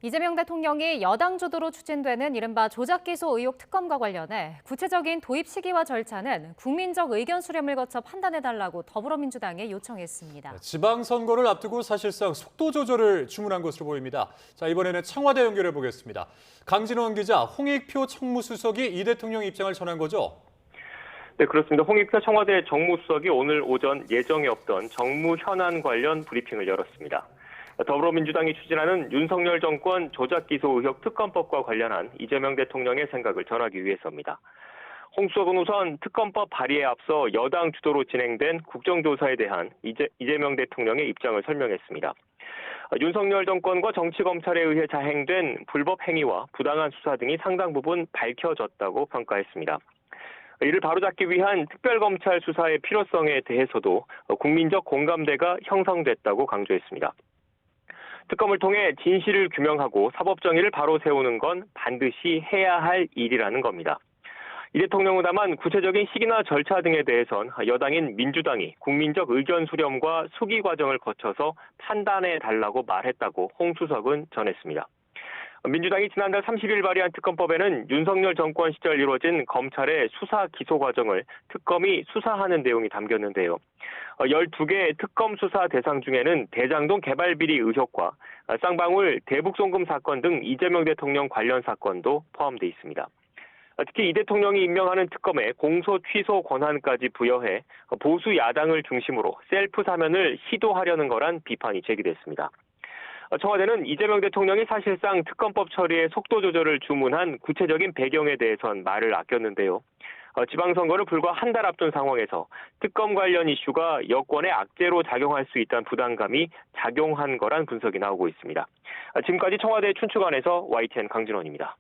이재명 대통령이 여당 주도로 추진되는 이른바 조작기소 의혹 특검과 관련해 구체적인 도입 시기와 절차는 국민적 의견 수렴을 거쳐 판단해달라고 더불어민주당에 요청했습니다. 지방선거를 앞두고 사실상 속도 조절을 주문한 것으로 보입니다. 자, 이번에는 청와대 연결해 보겠습니다. 강진원 기자, 홍익표 청무수석이 이 대통령 입장을 전한 거죠? 네, 그렇습니다. 홍익표 청와대 정무수석이 오늘 오전 예정이 없던 정무 현안 관련 브리핑을 열었습니다. 더불어민주당이 추진하는 윤석열 정권 조작기소 의혹 특검법과 관련한 이재명 대통령의 생각을 전하기 위해서입니다. 홍 수석은 우선 특검법 발의에 앞서 여당 주도로 진행된 국정조사에 대한 이재명 대통령의 입장을 설명했습니다. 윤석열 정권과 정치검찰에 의해 자행된 불법 행위와 부당한 수사 등이 상당 부분 밝혀졌다고 평가했습니다. 이를 바로잡기 위한 특별검찰 수사의 필요성에 대해서도 국민적 공감대가 형성됐다고 강조했습니다. 특검을 통해 진실을 규명하고 사법정의를 바로 세우는 건 반드시 해야 할 일이라는 겁니다. 이 대통령은 다만 구체적인 시기나 절차 등에 대해선 여당인 민주당이 국민적 의견 수렴과 수기 과정을 거쳐서 판단해 달라고 말했다고 홍 수석은 전했습니다. 민주당이 지난달 30일 발의한 특검법에는 윤석열 정권 시절 이루어진 검찰의 수사 기소 과정을 특검이 수사하는 내용이 담겼는데요. 12개의 특검 수사 대상 중에는 대장동 개발 비리 의혹과 쌍방울 대북송금 사건 등 이재명 대통령 관련 사건도 포함되어 있습니다. 특히 이 대통령이 임명하는 특검에 공소 취소 권한까지 부여해 보수 야당을 중심으로 셀프 사면을 시도하려는 거란 비판이 제기됐습니다. 청와대는 이재명 대통령이 사실상 특검법 처리에 속도 조절을 주문한 구체적인 배경에 대해선 말을 아꼈는데요. 지방선거를 불과 한 달 앞둔 상황에서 특검 관련 이슈가 여권의 악재로 작용할 수 있다는 부담감이 작용한 거란 분석이 나오고 있습니다. 지금까지 청와대 춘추관에서 YTN 강진원입니다.